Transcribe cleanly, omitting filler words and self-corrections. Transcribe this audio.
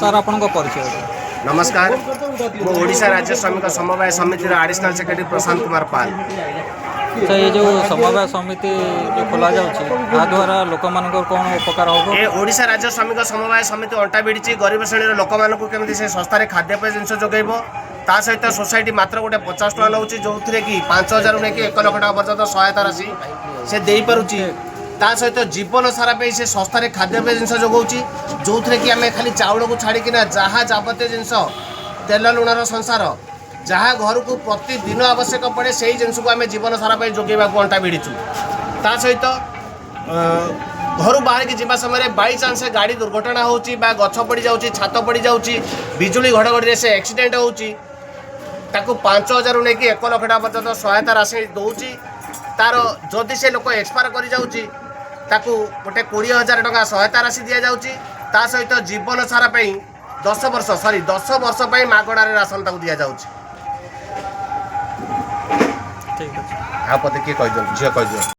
Sir आपण परिचय नमस्कार मो ओडिशा राज्य श्रमिक समवाय समिति एडिशनल सेक्रेटरी प्रशांत कुमार पाल। तो ये जो समवाय समिति जो खोल द्वारा लोक मान कौन उपकार हम ये ओडिशा राज्य श्रमिक समवाय समिति अंटा भिड़ी गरीब श्रेणी लोक मानक केमी से सस्तार खाद्यपेय जिन जोगेब ता सहित सोसाइटी मात्र गोटे 50 टका नौ जो कि 5000 नहीं 1 लाख टका पर्यटन सहायता राशि से दे पारुची ता सहित जीवन सारा पे से सस्तार खाद्यपेय जिन जोगाऊँगी जो थे कि आम खाली चाउल को छाड़िकिना जहाँ जाबतीय जिनस तेल लुणर संसार जहाँ घर को प्रतिदिन आवश्यक पड़े से ही जिनस को आम जीवन सारा पे जोगेबा अंटा भिड़ीचु। ता सहित घर बाहर की जीवा समय बाई चांस गाड़ी दुर्घटना होची बा गछ पड़ जाउची छात पड़ जाउची बिजुली घड़घड़ी से एक्सीडेंट होची ताकू 5000 नहीं कि 1 लाख टका पर्यटन सहायता राशि दौची तार जदि से लोक एक्सपायर कर जाउची ताकू गोटे 20000 टका सहायता राशि दि जाउची ता सहित जीवन सारा 10 वर्ष मागणार राशन ताकू दि जाउची। ठीक है आप किए कह झील कह